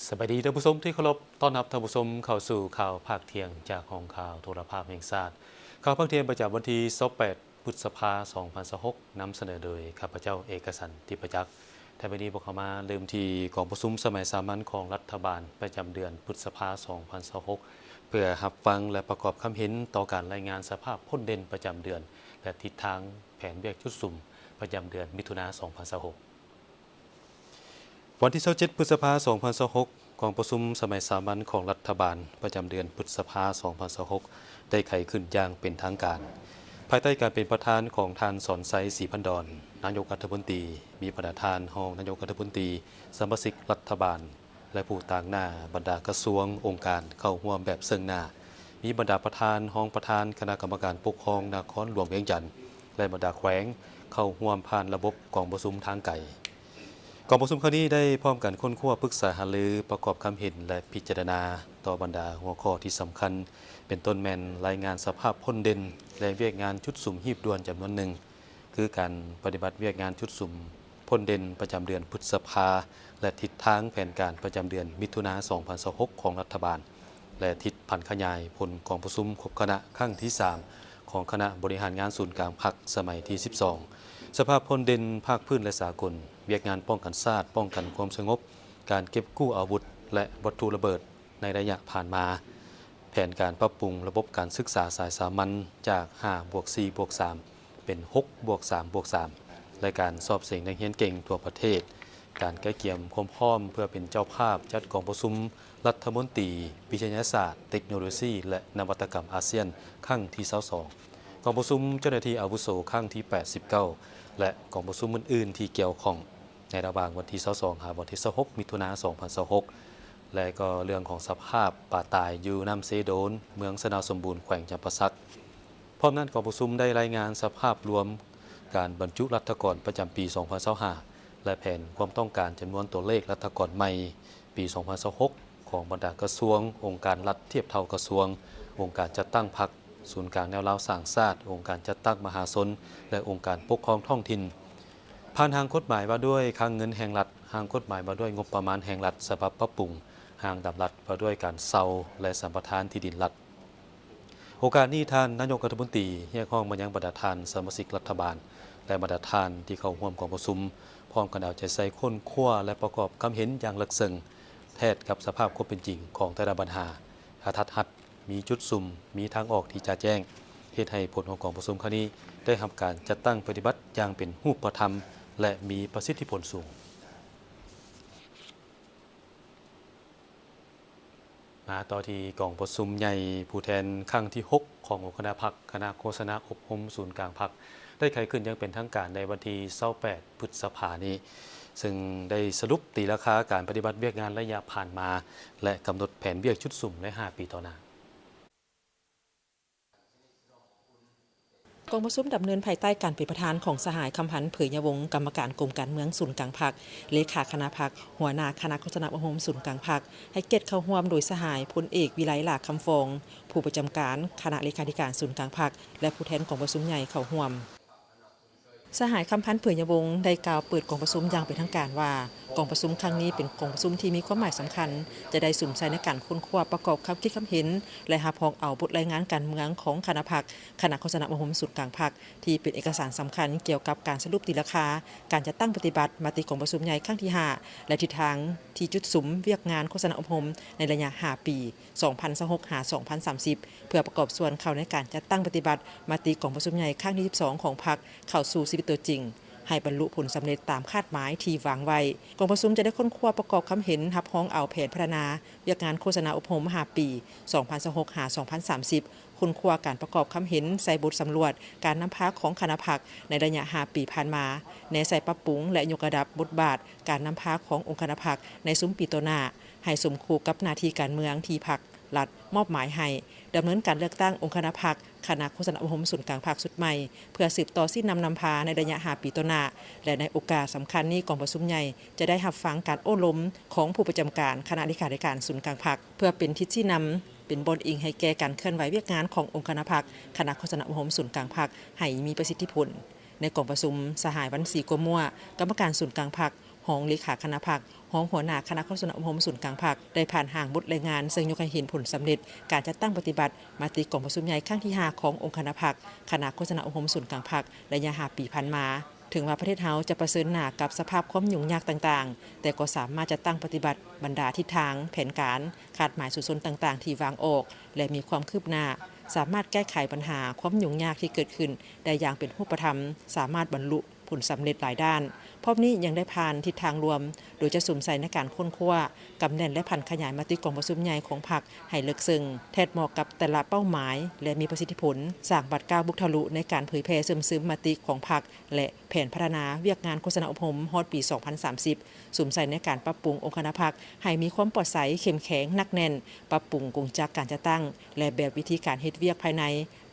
สวัสดีท่านผู้ชมที่เคารพต้อนรับท่านผู้ชมเข้าสู่ข่าวภาคเที่ยงจากห้องข่าวโทรภาพแห่งชาติข่าวภาคเที่ยงประจำวันที่28พฤษภาคม2026นำเสนอโดยข้าพเจ้าเอกสันต์ทิพจักรแต่วันนี้พวกเขามาเริ่มที่กองประชุมสมัยสามัญของรัฐบาลประจำเดือนพฤษภาคม2026เพื่อรับฟังและประกอบความเห็นต่อการรายงานสภาพพ้นเด่นประจำเดือนและทิศทางแผนเวียกชุดสุ่มประจำเดือนมิถุนายน2026วันที่27พฤษภาคม2026กองประชุมสมัยสามัญของรัฐบาลประจำเดือนพฤษภาคม2026ได้ไขขึ้นอย่างเป็นทางการภายใต้การเป็นประธานของท่านสอนไซศรีพันดอนนายกรัฐมนตรีมีประธานรองนายกรัฐมนตรีสมาชิกรัฐบาลและผู้ต่างหน้าบรรดากระทรวงองค์การเข้าร่วมแบบเซิงหน้ามีบรรดาประธานรองประธานคณะกรรมการปกครองนครหลวงเวียงจันทน์และบรรดาแขวงเข้าร่วมผ่านระบบกองประชุมทางไกลกองประชุมครั้งนี้ได้พร้อมกันค้นคว้าปรึกษาหารือประกอบคำเห็นและพิจารณาต่อบรรดาหัวข้อที่สำคัญเป็นต้นแม่นรายงานสภาพพ้นเด่นและเวียกงานชุดสุ่มหีบด่วนจำนวนหนึ่งคือการปฏิบัติเวียกงานชุดสุ่มพ้นเด่นประจำเดือนพฤษภาและทิศทางแผนการประจำเดือนมิถุนายน2026ของรัฐบาลและทิศผันขยายผลกองประชุมครบคณะครั้งที่3ของคณะบริหารงานศูนย์กลางพรรคสมัยที่12สภาพพ้นเด่นภาคพื้นและสากลเวียกงานป้องกันชาติป้องกันความสงบการเก็บกู้อาวุธและวัตถุระเบิดในระยะผ่านมาแผนการปรับปรุงระบบการศึกษาสายสามัญจาก5+4+3เป็น6+3+3และการสอบเสียงนักเรียนเก่งทั่วประเทศการใกล้เกี่ยมความพร้อมเพื่อเป็นเจ้าภาพจัดกองประชุมรัฐมนตรีวิทยาศาสตร์เทคโนโลยีและนวัตกรรมอาเซียนครั้งที่22กองประชุมเจ้าหน้าที่อาวุโสครั้งที่89และกองประชุมอื่นๆที่เกี่ยวข้องในระหว่างวันที่22ถึงวันที่26มิถุนายน2026และก็เรื่องของสภาพป่าตายอยู่น้ำเซโดนเมืองสนาวสมบูรณ์แขวงจำปาสักพร้อมนั้นกองประชุมได้รายงานสภาพรวมการบรรจุรัฐกรประจำปี2025และแผนความต้องการจำนวนตัวเลขรัฐกรใหม่ปี2026ของบรรดากระทรวงองค์การรัฐเทียบเท่ากระทรวงองค์การจัดตั้งพรรคศูนย์กลางแนวราวสร้างชาติองค์การจัดตั้งมหาชนและองค์การปกครองท้องถิ่นผ่านทางกฎหมายว่าด้วยคลังเงินแห่งรัฐทางกฎหมายว่าด้วยงบประมาณแห่งรัฐฉบับปรับปรุงทางดำรัฐว่าด้วยการเซาและสัมปทานที่ดินรัฐโอกาสนี้ท่านนายกรัฐมนตรีเรียกร้องมายังบรรดาท่านสมาชิกรัฐบาลและบรรดาท่านที่เข้าร่วมกองประชุมพร้อมกันเอาใจใส่ค้นคว้าและประกอบความเห็นอย่างลึกซึ้งแทศกับสภาพความเป็นจริงของแต่ละปัญหาอาทัดหัดมีจุดสุ่มมีทางออกที่จะแจ้งเฮ็ดให้ผลของกองประชุมครั้งนี้ได้ทำการจัดตั้งปฏิบัติอย่างเป็นรูปธรรมและมีประสิทธิผลสูงมาต่อที่กองประชุมใหญ่ผู้แทนครั้งที่6ของคณะพรรคคณะโฆษณาอบรมศูนย์กลางพรรคได้ไขขึ้นอย่างเป็นทางการในวันที่28พฤษภาคมนี้ซึ่งได้สรุปตีราคาการปฏิบัติเวียกงานระยะผ่านมาและกำหนดแผนเวียกชุดสุ่มใน5ปีต่อหน้ากองประชุมดำเนินภายใต้การเป็นประธานของสหายคำพันธ์เผยยวงศ์กรรมการกรมการเมืองศูนย์กลางพรรคเลขาคณะพรรคหัวหน้าคณะโฆษณาอบรมศูนย์กลางพรรคให้เกียรติเข้าร่วมโดยสหายพลเอกวิไลหลาคำฟองผู้ประจำการคณะเลขาธิการศูนย์กลางพรรคและผู้แทนกองประชุมใหญ่เข้าร่วมสหายคำพันธ์เผยยวงศ์ได้กล่าวเปิดกองประชุมอย่างเป็นทางการว่ากองประชุมครั้งนี้เป็นกองประชุมที่มีความหมายสำคัญจะได้สุ่มใส่ในการค้นคว้าประกอบความคิดความเห็นและหาพองเอาบทรายงานการเมืองของคณะพรรคคณะโฆษณาอบรมศูนย์กลางพรรคที่เป็นเอกสารสำคัญเกี่ยวกับการสรุปตีราคาการจัดตั้งปฏิบัติมติกองประชุมใหญ่ครั้งที่5และทิศทางที่จุดสุมเวียกงานโฆษณาอบรมในระยะ5ปี2026-2030เพื่อประกอบส่วนเข้าในการจัดตั้งปฏิบัติมติกองประชุมใหญ่ครั้งที่12ของพรรคเข้าสู่ชีวิตตัวจริงให้บรรลุผลสำเร็จตามคาดหมายที่วางไว้กองประชุมจะได้ค้นคว้าประกอบคำเห็นรับพ้องเอาแผนพัฒนาเวียกงานโฆษณาอบรม5ปี2026-2030ค้นคว้าการประกอบคำเห็นใส่บทสำรวจการนำพาของคณะพรรคในระยะ5ปีผ่านมาในใส่ปรับปรุงและยกระดับบทบาทการนำพาขององค์คณะพรรคในซุ้มปีต่อหน้าให้สมคู่กับหน้าที่การเมืองที่พรรครัฐมอบหมายให้ดำเนินการเลือกตั้งองค์คณะพรรคคณะโฆษณาอบรมศูนย์กลางพรรคสุดใหม่เพื่อสืบต่อสิ้นนำพาในระยะ5ปีต่อหน้าและในโอกาสสำคัญนี้กองประชุมใหญ่จะได้รับฟังการโอ้ล้มของผู้ประจำการคณะเลขาธิการศูนย์กลางพรรคเพื่อเป็นทิศที่นำเป็นบนอิงให้แก่การเคลื่อนไหวเวียกงานขององค์คณะพรรคคณะโฆษณาอบรมศูนย์กลางพรรคให้มีประสิทธิผลในกองประชุมสหายวันศรีกัวมั่วกรรมการศูนย์กลางพรรค หองเลขาคณะพรรคหองหัวหน้าคณะโฆษณาอบรมศูนย์กลางพรรคได้ผ่านห่างบทรายงานซึ่งยกให้เห็นผลสำเร็จการจัดตั้งปฏิบัติมติกองประชุมใหญ่ครั้งที่ 5 ขององค์คณะพรรคคณะโฆษณาอบรมศูนย์กลางพรรคระยะ5 ปีผ่านมาถึงว่าประเทศเฮาจะประเสริญหน้ากับสภาพความยุ่งยากต่างๆแต่ก็สามารถจะตั้งปฏิบัติบรรดาทิศทางแผนการคาดหมายสุดสนต่างๆ ที่วางออกและมีความคืบหน้าสามารถแก้ไขปัญหาความยุ่งยากที่เกิดขึ้นได้อย่างเป็นรูปธรรมสามารถบรรลุผลสำเร็จหลายด้านพร้อมนี้ยังได้ผ่านทิศทางรวมโดยจะสวมใส่ในการค้นคว้ากำแน่นและพันขยายมติกองประชุมใหญ่ของพรรคให้ลึกซึ้งแทดเหมาะกับแต่ละเป้าหมายและมีประสิทธิผลสร้างบัตรก้าวบุกทะลุในการเผยแพร่ซึมมติของพรรคและแผนพัฒนาเวียกงานโฆษณาอบรมฮอดปี 2030 สวมใส่ในการปรับปรุงองค์คณะพรรคให้มีความปลอดใสเข้มแข็งนักแน่นปรับปรุงกงจักการจัดตั้งและแบบวิธีการเฮ็ดเวียกภายใน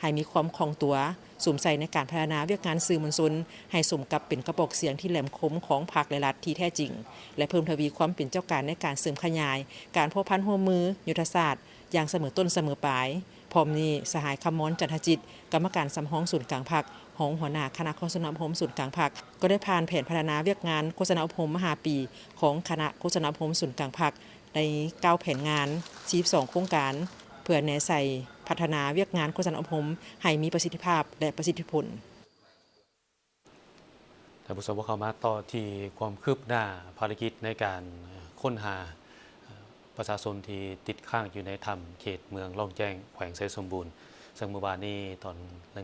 ให้มีความคล่องตัวสวมใส่ในการพัฒนาเวียกงานสื่อมวลชนให้สมกับเป็นกระบอกเสียงที่แหลมคมของพรรคและรัฐที่แท้จริงและเพิ่มทวีความเป็นเจ้าการในการเสริมขยายการพัวพันร่วมมือยุทธศาสตร์อย่างเสมอต้นเสมอปลายพร้อมนี้สหายคำม้อนจันทจิตกรรมการสำห้องศูนย์กลางพรรคหองหัวหน้าคณะโฆษณาอบรมศูนย์กลางพรรคก็ได้ผ่านแผนพัฒนาเวียกงานโฆษณาอบรมมหาปีของคณะโฆษณาอบรมศูนย์กลางพรรคใน9แผนงาน42โครงการเพื่อแนใส่พัฒนาเวียกงานโฆษณาอบรมให้มีประสิทธิภาพและประสิทธิผลท่านผู้ชมเข้ามาต่อที่ความคืบหน้าภารกิจในการค้นหาประชาชนที่ติดข้างอยู่ในถ้ำเขตเมืองล่องแจ้งแขวงไซสมบูรณ์ซึ่งเมื่อวานนี้ตอน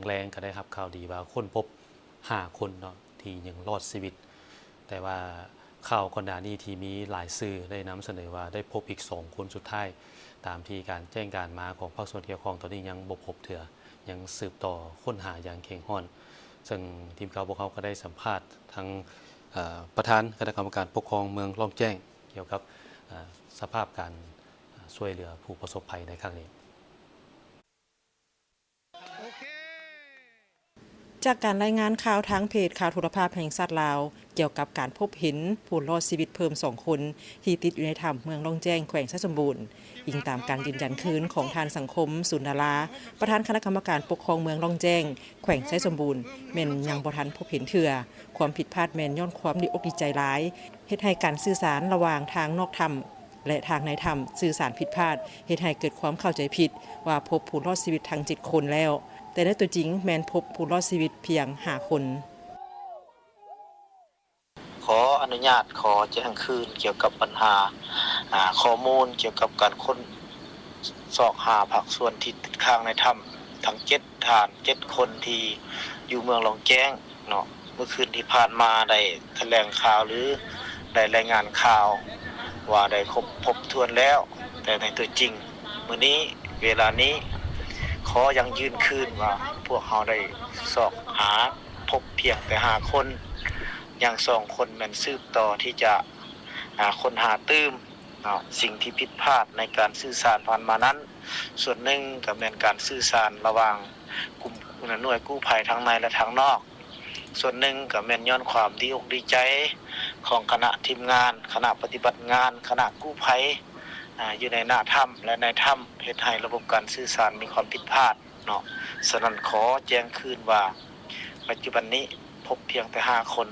แรงๆก็ได้รับข่าวดีว่าค้นพบ5 คนเนาะที่ยังรอดชีวิตแต่ว่าข่าวก่อนหน้านี้ที่มีหลายสื่อได้นำเสนอว่าได้พบอีก2 คนสุดท้ายตามที่การแจ้งการมาของภาคส่วนเกี่ยวข้องตอนนี้ยังบ่พบเถื่อยังสืบต่อค้นหาอย่างเข้มข้นซึ่งทีมข่าวพวกเขาก็ได้สัมภาษณ์ทางประธานคณะกรรมการปกครองเมืองล่องแจ้งเกี่ยวกับสภาพการช่วยเหลือผู้ประสบภัยในครั้งนี้จากการรายงานข่าวทางเพจข่าวโทรภาพแห่งชาติลาวเกี่ยวกับการพบเห็นผู้รอดชีวิตเพิ่ม2 คนที่ติดอยู่ในถ้ำเมืองล่องแจ้งแขวงไซสมบูรณ์อิงตามการยืนยันคืนของทานสังคมสุนดาราประธานคณะกรรมการปกครองเมืองล่องแจ้งแขวงไซสมบูรณ์แม่นยังบ่ทันพบเห็นเถื่อความผิดพลาดแม่นย้อนความดีอกดีใจร้ายเฮ็ดให้การสื่อสารระหว่างทางนอกถ้ำและทางในถ้ำสื่อสารผิดพลาดเฮ็ดให้เกิดความเข้าใจผิดว่าพบผู้รอดชีวิตทั้ง7 คนแล้วแต่ในตัวจริงแมนพบผู้รอดชีวิตเพียง5 คนขออนุญาตขอแจ้งคืนเกี่ยวกับปัญหาข้อมูลเกี่ยวกับการค้นสอกหาภาคส่วนที่ติดค้างในถ้ำทั้ง7 ฐาน 7 คนที่อยู่เมืองล่องแจ้งเนาะเมื่อคืนที่ผ่านมาได้แถลงข่าวหรือได้รายงานข่าวว่าได้พบทวนแล้วแต่ในตัวจริงมื้อนี้เวลานี้ขอยังยืนคืนว่าพวกเขาได้สอกหาพบเพียงแต่5 คนอย่าง2 คนแม่นสืบต่อที่จะค้นหาตื้มสิ่งที่ผิดพลาดในการสื่อสารผ่านมานั้นส่วนหนึ่งก็แม่นการสื่อสารระหว่างกลุ่มหน่วยกู้ภัยทั้งในและทั้งนอกส่วนหนึ่งก็แม่นย้อนความดีอกดีใจของคณะทีมงานคณะปฏิบัติงานคณะกู้ภัยอยู่ในหน้าถ้ำและในถ้ำเฮ็ดให้ระบบการสื่อสารมีความผิดพลาดเนาะฉะนั้นขอแจ้งคืนว่าปัจจุบันนี้พบเพียงแต่5 คน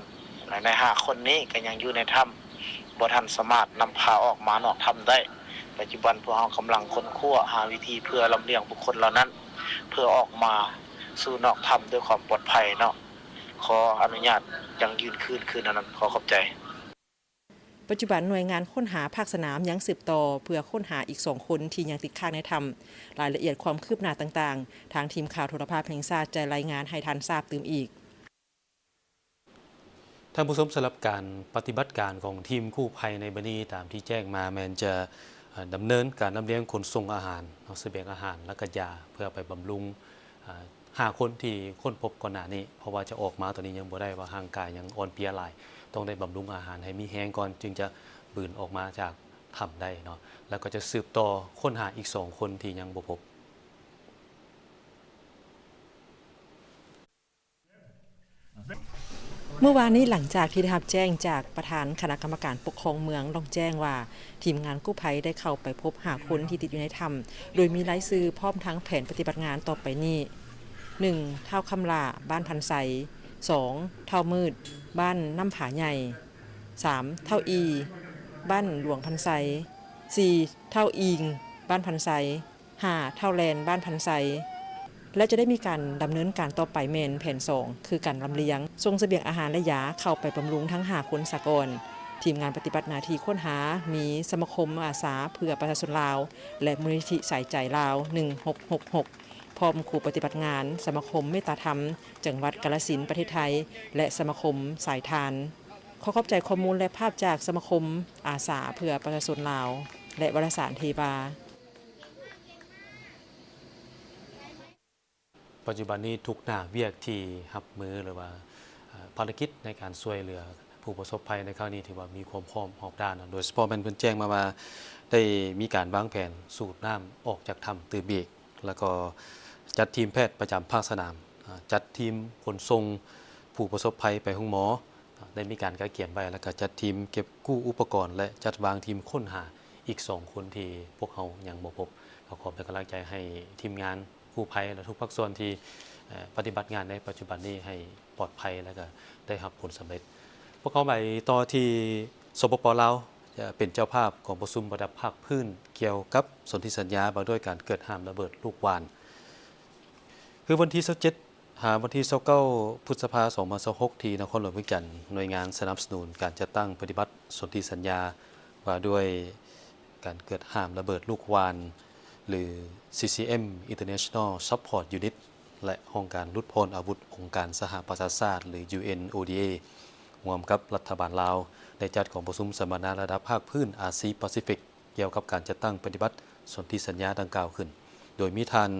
และใน5 คนนี้ก็ยังอยู่ในถ้ำบ่ทันสามารถนำพาออกมานอกถ้ำได้ปัจจุบันพวกเรากำลังค้นคว้าหาวิธีเพื่อลำเลียงบุคคลเหล่านั้นเพื่อออกมาสู่นอกถ้ำด้วยความปลอดภัยเนาะขออนุญาตยังยืนคืนนั้นขอขอบใจปัจจุบันหน่วยงานค้นหาภาคสนามยังสืบต่อเพื่อค้นหาอีก2 คนที่ยังติดค้างในถ้ำรายละเอียดความคืบหน้าต่างๆทางทีมข่าวโทรภาพแห่งชาติจะรายงานให้ทันทราบตื่มอีกท่านผู้ชมสำหรับการปฏิบัติการของทีมกู้ภัยในบัดนี้ตามที่แจ้งมาแมนจะดำเนินการลำเลียงขนส่งอาหารเสบียงอาหารและก็ยาเพื่อไปบำรุง5 คนที่ค้นพบก่อนหน้านี้เพราะว่าจะออกมาตอนนี้ยังบ่ได้ว่าร่างกายยังอ่อนเพลียหลายต้องได้บำรุงอาหารให้มีแห้งก่อนจึงจะบืนออกมาจากถ้ำได้เนาะแล้วก็จะสืบต่อค้นหาอีก2 คนที่ยังบ่พบเมื่อวานนี้หลังจากที่ได้รับแจ้งจากประธานคณะกรรมการปกครองเมืองล่องแจ้งว่าทีมงานกู้ภัยได้เข้าไปพบ5 คนที่ติดอยู่ในถ้ำโดยมีรายชื่อพร้อมทั้งแผนปฏิบัติงานต่อไปนี้ 1. เท่าคำลาบ้านพันไซ 2. เท่ามืดบ้านน้ำผาใหญ่ 3. เท่าอีบ้านหลวงพันไซ 4. เท่าอิงบ้านพันไซ 5. เท่าแลนบ้านพันไซและจะได้มีการดำเนินการต่อไปแมนแผน2คือการลำเลียงส่งเสบียงอาหารและยาเข้าไปบำรุงทั้ง5คนสากลทีมงานปฏิบัติหน้าที่ค้นหามีสมาคมอาสาเพื่อประชาชนลาวและมูลนิธิสายใจลาว1666พร้อมครูปฏิบัติงานสมาคมเมตตาธรรมจังหวัดกาฬสินธุ์ประเทศไทยและสมาคมสายทานขอขอบใจข้อมูลและภาพจากสมาคมอาสาเพื่อประชาชนลาวและวารสารเทวาปัจจุบันนี้ทุกหน้าเวียกที่รับมือหรือว่าภารกิจในการช่วยเหลือผู้ประสบภัยในครั้งนี้ถือว่ามีความพร้อมรอบด้านโดยเฉพาะแม่นเพิ่นแจ้งมาว่าได้มีการวางแผนสูบน้ำออกจากถ้ำตือเบกแล้วก็จัดทีมแพทย์ประจำภาคสนามจัดทีมขนส่งผู้ประสบภัยไปห้องหมอได้มีการกระเกียมไว้แล้วก็จัดทีมเก็บกู้อุปกรณ์และจัดวางทีมค้นหาอีก2คนที่พวกเขายังบ่พบขอเป็นกำลังใจให้ทีมงานกู้ภัยและทุกภาคส่วนที่ปฏิบัติงานในปัจจุบันนี้ให้ปลอดภัยและก็ได้รับผลสำเร็จพวกเขาไปต่อที่สปป.ลาวจะเป็นเจ้าภาพของประชุมระดับภาคพื้นเกี่ยวกับสนธิสัญญาว่าด้วยการเกิดห้ามระเบิดลูกวานคือวันที่27หาวันที่29พฤษภาคม2026ที่นครหลวงเวียงจันทร์หน่วยงานสนับสนุนการจัดตั้งปฏิบัติสนธิสัญญาว่าด้วยการเกิดห้ามระเบิดลูกวานหรือ CCM International Support Unit และองค์การลดพ้นอาวุธองค์การสหประชาชาติหรือ UNODA ร่วมกับรัฐบาลลาวได้จัดของประชุมสัมมนาระดับภาคพื้นอาซีแปซิฟิกเกี่ยวกับการจัดตั้งปฏิบัติสนธิสัญญาดังกล่าวขึ้นโดยมีท่าน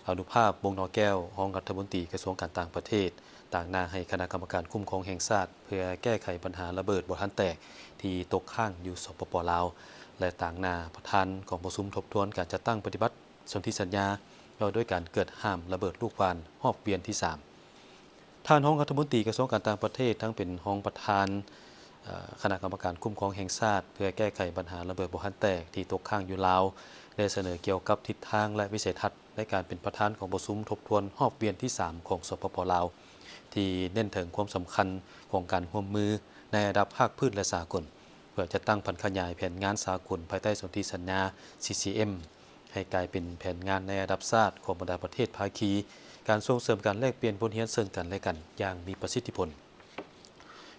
อนุภาพวงศ์นอแก้วรองรัฐมนตรีกระทรวงการต่างประเทศต่างหน้าให้คณะกรรมการคุ้มครองแห่งชาติเพื่อแก้ไขปัญหาระเบิดบ่ทันแตกที่ตกค้างอยู่สปป.ลาวและต่างหน้าประธานของประชุมทบทวนการจัดตั้งปฏิบัติสนธิสัญญาด้วยการเกิดห้ามระเบิดลูกวานรอบเวียนที่3ท่านรองรัฐมนตรีกระทรวงการต่างประเทศทั้งเป็นรองประธานคณะกรรมการคุ้มครองแห่งชาติเพื่อแก้ไขปัญหาระเบิดบ่ทันแตกที่ตกค้างอยู่ลาวได้เสนอเกี่ยวกับทิศทางและวิสัยทัศน์ในการเป็นประธานของประชุมทบทวนรอบเวียนที่3ของสปป.ลาวที่เน้นถึงความสำคัญของการร่วมมือในระดับภาคพื้นและสากลเพื่อจะตั้งพันขยายแผนงานสากลภายใต้สนธิสัญญา CCM ให้กลายเป็นแผนงานในระดับชาติของบรรดาประเทศภาคีการส่งเสริมการแลกเปลี่ยนบทเรียนซึ่งกันและกันอย่างมีประสิทธิผล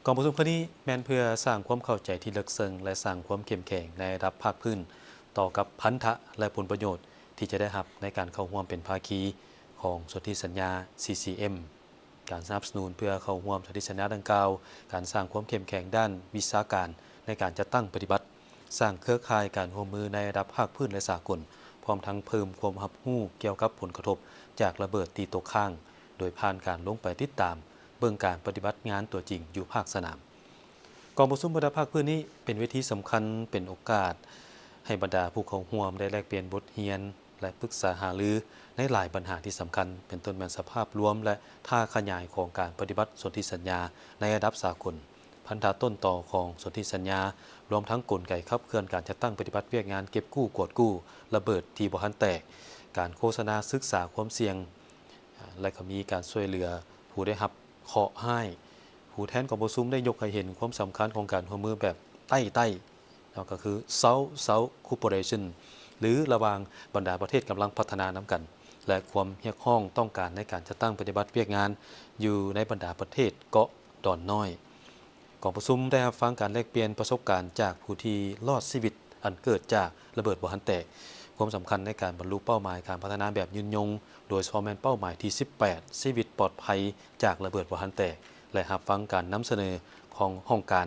กองประชุมครั้งนี้แม้นเพื่อสร้างความเข้าใจที่ลึกซึ้งและสร้างความเข้มแข็งในระดับภาคพื้นต่อกับพันธะและผลประโยชน์ที่จะได้รับในการเข้าร่วมเป็นภาคีของสนธิสัญญา CCM การสนับสนุนเพื่อเข้าร่วมสนธิสัญญาดังกล่าวการสร้างความเข้มแข็งด้านวิชาการในการจัดตั้งปฏิบัติสร้างเครือข่ายการร่วมมือในระดับภาคพื้นและสากลพร้อมทั้งเพิ่มความรับรู้เกี่ยวกับผลกระทบจากระเบิดตีตกค้างโดยผ่านการลงไปติดตามเบิ่งการปฏิบัติงานตัวจริงอยู่ภาคสนามกองประชุมระดับภาคพื้นนี้เป็นเวทีสำคัญเป็นโอกาสให้บรรดาผู้เข้าร่วมได้แลกเปลี่ยนบทเรียนและปรึกษาหารือในหลายปัญหาที่สำคัญเป็นต้นแบบสภาพรวมและท่าขยายของการปฏิบัติสนธิสัญญาในระดับสากลพันธะต้นต่อของสนธิสัญญารวมทั้งกลไกขับเคลื่อนการจัดตั้งปฏิบัติเวียกงานเก็บกู้กวดกู้ระเบิดที่บ่ทันแตกการโฆษณาศึกษาความเสี่ยงและก็มีการช่วยเหลือผู้ได้รับเคราะห์ให้ผู้แทนของประชุมได้ยกให้เห็นความสำคัญของการร่วมมือแบบใต้ๆก็คือ South Cooperation หรือระหว่างบรรดาประเทศกำลังพัฒนาน้ำกันและความเรียกร้องต้องการในการจัดตั้งปฏิบัติเวียกงานอยู่ในบรรดาประเทศเกาะดอนน้อยกองประชุมได้รับฟังการแลกเปลี่ยนประสบการณ์จากผู้ที่รอดชีวิตอันเกิดจากระเบิดบ่ทันแตกความสำคัญในการบรรลุเป้าหมายการพัฒนาแบบยืนยงโดยเฉพาะแม่นเป้าหมายที่18ชีวิตปลอดภัยจากระเบิดบ่ทันแตกและรับฟังการนำเสนอของห้องการ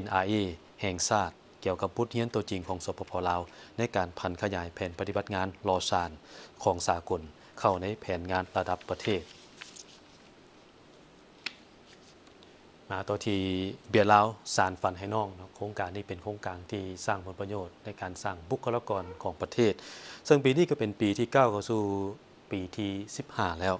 NRA แห่งชาติเกี่ยวกับบทเรียนตัวจริงของสปป.ลาวในการพันขยายแผนปฏิบัติงานรอซานของสากลเข้าในแผนงานระดับประเทศมาตัวที่เบียร์ลาวสารฝันให้น้องโครงการนี้เป็นโครงการที่สร้างผลประโยชน์ในการสร้างบุคลากรของประเทศซึ่งปีนี้ก็เป็นปีที่9เข้าสู่ปีที่15แล้ว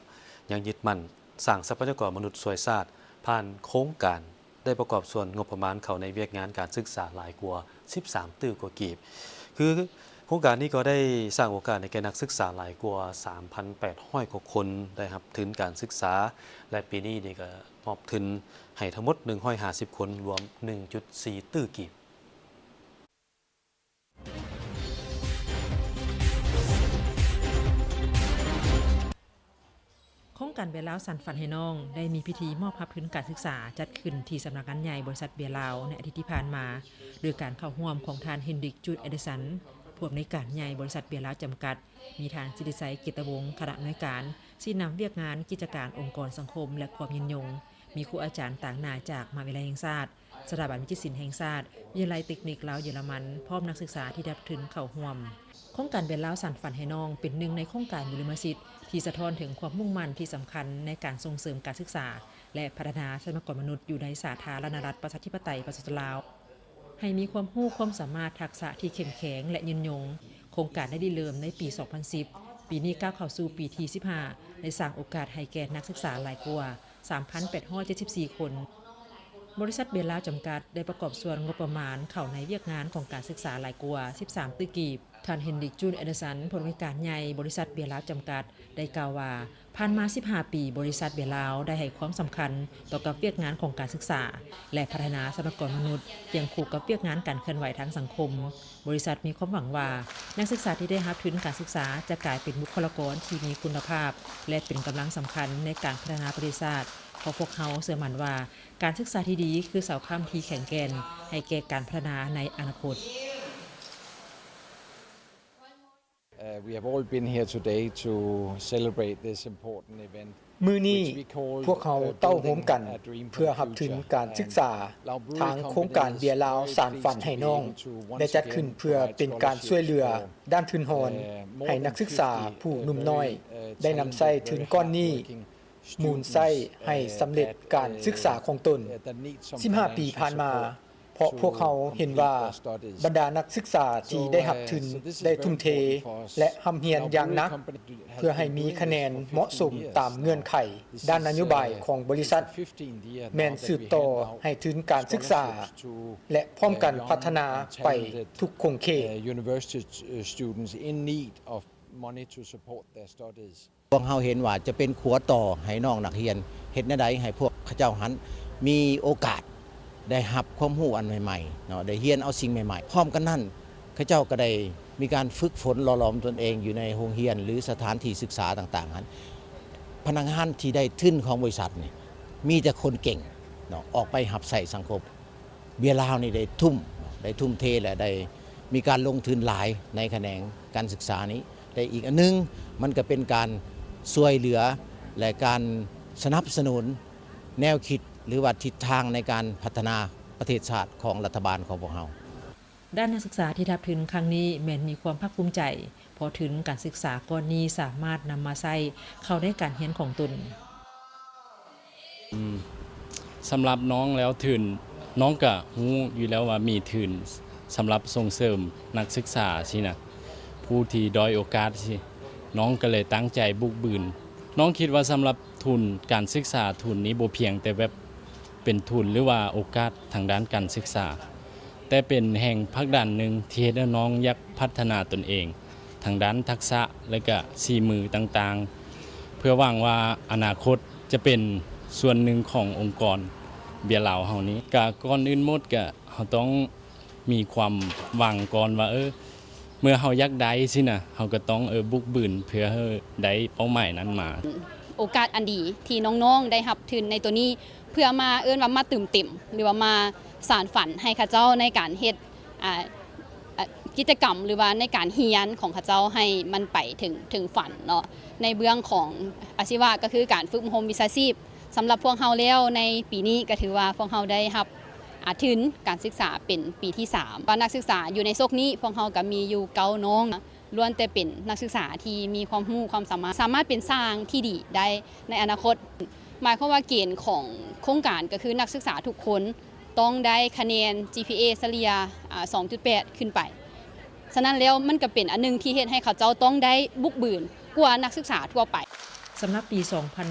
ยังยึดมั่นสร้างทรัพยากรมนุษย์สวยชาติผ่านโครงการได้ประกอบส่วนงบประมาณเข้าในเวียกงานการศึกษาหลายกว่า13 ตื้อกว่ากีบคือ โครงการนี้ก็ได้สร้างโอกาสในแก่นักศึกษาหลายกว่า 3,800 กว่าคนได้รับทุนการศึกษาและปีนี้นี่ก็มอบทุนให้ทั้งหมด150 คนรวม 1.4 ตื้อกีบโครงการเบียร์ลาวสานฝันให้น้องได้มีพิธีมอบรับทุนการศึกษาจัดขึ้นที่สำนักงานใหญ่บริษัทเบียร์ลาวในอาทิตย์ที่ผ่านมาโดยการเข้าร่วมของทานเฮนริก จูด เอเดสันผู้อำนวยการใหญ่บริษัทเบียร์ลาวจำกัดมีทางสิริไสกิตวงศ์คณะอำนวยการที่นำเวียกงานกิจการองค์กรสังคมและความยืนยงมีครูอาจารย์ต่างหน้าจากมหาวิทยาลัยแห่งชาติสถาบันวิจิตรศิลป์แห่งชาติวิทยาลัยเทคนิคลาวเยอรมันพร้อมนักศึกษาที่ได้รับทุนเข้าร่วมโครงการเบียร์ลาวสานฝันให้น้องเป็นหนึ่งในโครงการบุริมสิทธิ์ที่สะท้อนถึงความมุ่งมั่นที่สำคัญในการส่งเสริมการศึกษาและพัฒนาทรัพยากรมนุษย์อยู่ในสาธารณรัฐประชาธิปไตยประชาชนลาวให้มีความรู้ความสามารถทักษะที่เข้มแข็งและยืนยงโครงการได้ริเริ่มในปี 2010 ปีนี้ก้าวเข้าสู่ปีที่ 15 ได้สร้างโอกาสให้แก่นักศึกษาหลายกว่า 3,874 คนบริษัทเบียร์ลาวจำกัดได้ประกอบส่วนงบประมาณเข้าในเวียกงานของการศึกษาหลายกว่า 13 ตื้อกีบท่านเฮนริก จูด เอเดสันผู้อำนวยการใหญ่บริษัทเบียร์ลาวจำกัดได้กล่าวว่าผ่านมา 15 ปีบริษัทเบียร์ลาวได้ให้ความสำคัญต่อกับเวียกงานของการศึกษาและพัฒนาทรัพยากรมนุษย์เคียงคู่กับเวียกงานการเคลื่อนไหวทางสังคมบริษัทมีความหวังว่านักศึกษาที่ได้รับทุนการศึกษาจะกลายเป็นบุคลากรที่มีคุณภาพและเป็นกำลังสำคัญในการพัฒนาประเทศชาติเพราะพวกเขาเชื่อมั่นว่าการศึกษาที่ดีคือเสาค้ำที่แข็งแกร่งให้แก่การพัฒนาในอนาคตWe have all been here today to celebrate this important event. มื้อนี้พวกเขาเต้าโฮมกันเพื่อรับทุนการศึกษาทางโครงการเบียร์ลาวสานฝันให้น้องได้จัดขึ้นเพื่อเป็นการช่วยเหลือด้านทุนหอนให้นักศึกษาผู้หนุ่มน้อยได้นำใช้ทุนก้อนนี้มูลใช้ให้สำเร็จการศึกษาของตน 15 ปีผ่านมาเพราะพวกเขาเห็นว่าบรรดานักศึกษาที่ได้รับทุนได้ทุ่มเทและทำเรียนอย่างหนักเพื่อให้มีคะแนนเหมาะสมตามเงื่อนไขด้านนโยบายของบริษัทแม่นสืบต่อให้ทุนการศึกษาและพร้อมกันพัฒนาไปทุกคงเขตพวกเฮาเห็นว่าจะเป็นขัวต่อให้น้องนักเรียนเฮ็ดแนวใดให้พวกเขาเจ้าหันมีโอกาสได้รับความรู้อันใหม่ๆเนาะได้เรียนเอาสิ่งใหม่ๆพร้อมกันนั้นเขาเจ้าก็ได้มีการฝึกฝนหล่อหลอมตนเองอยู่ในโรงเรียนหรือสถานที่ศึกษาต่างๆนั้นพนักงานที่ได้ทุนของบริษัทนี่มีแต่คนเก่งเนาะออกไปรับใช้สังคมเบียร์ลาวนี่ได้ทุ่มเทและได้มีการลงทุนหลายในแขนงการศึกษานี้แต่อีกอันนึงมันก็เป็นการช่วยเหลือและการสนับสนุนแนวคิดหรือว่าทิศทางในการพัฒนาประเทศชาติของรัฐบาลของพวกเราด้านนักศึกษาที่รับทุนครั้งนี้แม้นมีความภาคภูมิใจเพราะทุนการศึกษาก้อนนี้สามารถนำมาใช้เข้าในการเรียนของตนสำหรับน้องแล้วทุนน้องก็รู้อยู่แล้วว่ามีทุนสำหรับส่งเสริมนักศึกษาสินะผู้ที่ด้อยโอกาสสิน้องก็เลยตั้งใจบุกบืนน้องคิดว่าสำหรับทุนการศึกษาทุนนี้บ่เพียงแต่แบบเป็นทุนหรือว่าโอกาสทางด้านการศึกษาแต่เป็นแห่งผลักดันหนึ่งที่เฮ็ดให้น้องอยากพัฒนาตนเองทางด้านทักษะและก็สีมือต่างๆเพื่อหวังว่าอนาคตจะเป็นส่วนหนึ่งขององค์กรเบียร์ลาวเฮานี้ก็ก่อนอื่นหมดก็เฮาต้องมีความหวังก่อนว่าเมื่อเฮาอยากได้สินะเฮาก็ต้องบุกบืนเพื่อให้ได้เป้าหมายนั้นมาโอกาสอันดีที่น้องๆได้รับทุนในตัวนี้เพื่อมาว่ามาตื่มเต็มหรือว่ามาสานฝันให้ข้าเจ้าในการเฮ็ดกิจกรรมหรือว่าในการเรียนของข้าเจ้าให้มันไปถึงฝันเนาะในเบื้องของอาชีวะก็คือการฝึกอบรมวิชาชีพสำหรับพวกเฮาแล้วในปีนี้ก็ถือว่าพวกเฮาได้รับทุนการศึกษาเป็นปีที่3นักศึกษาอยู่ในโซกนี้พวกเฮาก็มีอยู่9น้องล้วนแต่เป็นนักศึกษาที่มีความรู้ความสามารถเป็นสร้างที่ดีได้ในอนาคตหมายความว่าเกณฑ์ของโครงการก็คือนักศึกษาทุกคนต้องได้คะแนน GPA เฉลี่ย 2.8 ขึ้นไปฉะนั้นแล้วมันก็เป็นอันนึงที่เฮ็ดให้เขาเจ้าต้องได้บุกบืนกว่านักศึกษาทั่วไป สำหรับปี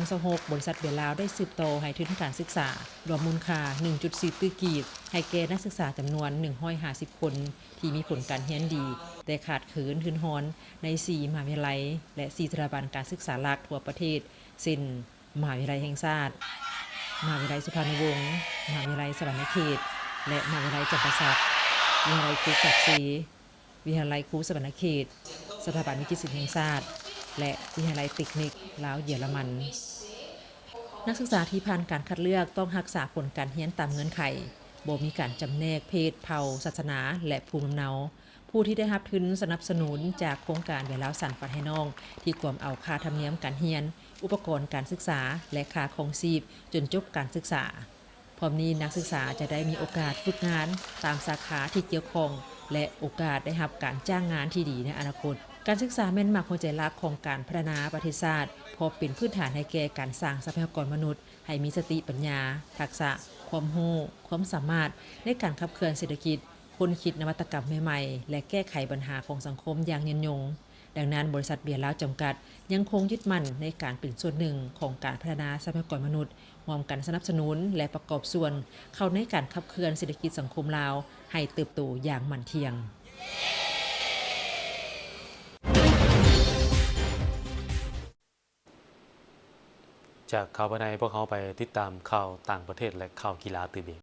2026 บริษัทเบียร์ลาวได้สืบโตให้ทุนการศึกษารวมมูลค่า 1.4 ตื้อกีบให้แก่นักศึกษาจำนวน 150 คนที่มีผลการเรียนดี แต่ขาดเขินทุนฮอนใน 4 มหาวิทยาลัย และ 4 สถาบันการศึกษาหลักทั่วประเทศเช่นมหาวิทยาลัยแห่งชาติมหาวิทยาลัยสุพรรณวงศ์มหาวิทยาลัยสวรรณเขตและมหาวิทยาลัยจำปาสักวิทยาลัยครูกักเสวิทยาลัยครูสวรรณเขตสถาบันวิจิตรศิลป์แห่งชาติและวิทยาลัยเทคนิคลาวเยอรมันนักศึกษาที่ผ่านการคัดเลือกต้องรักษาผลการเรียนตามเงื่อนไขบ่มีการจำแนกเพศเผ่าศาสนาและภูมิลำเนาผู้ที่ได้รับทุนสนับสนุนจากโครงการเบียร์ลาวสานฝันให้น้องที่กวมเอาค่าธรรมเนียมการเรียนอุปกรณ์การศึกษาและค่าครองชีพจนจบการศึกษาพร้อมนี้นักศึกษาจะได้มีโอกาสฝึกงานตามสาขาที่เกี่ยวข้องและโอกาสได้รับการจ้างงานที่ดีในอนาคตการศึกษาแม่นมากหัวใจหลักของการพัฒนาประเทศชาติเพราะเป็นพื้นฐานให้แก่การสร้างทรัพยากรมนุษย์ให้มีสติปัญญาทักษะความรู้ความสามารถในการขับเคลื่อนเศรษฐกิจค้นคิดนวัตกรรมใหม่ๆและแก้ไขปัญหาของสังคมอย่างยืนยงดังนั้นบริษัทเบียร์ลาวจำกัดยังคงยึดมั่นในการเป็นส่วนหนึ่งของการพัฒนาทรัพยากรมนุษย์ร่วมกันสนับสนุนและประกอบส่วนเข้าในการขับเคลื่อนเศรษฐกิจสังคมลาวให้เติบโตอย่างมั่นเที่ยงจากข่าวภายในพวกเขาไปติดตามข่าวต่างประเทศและข่าวกีฬาตื่นเบ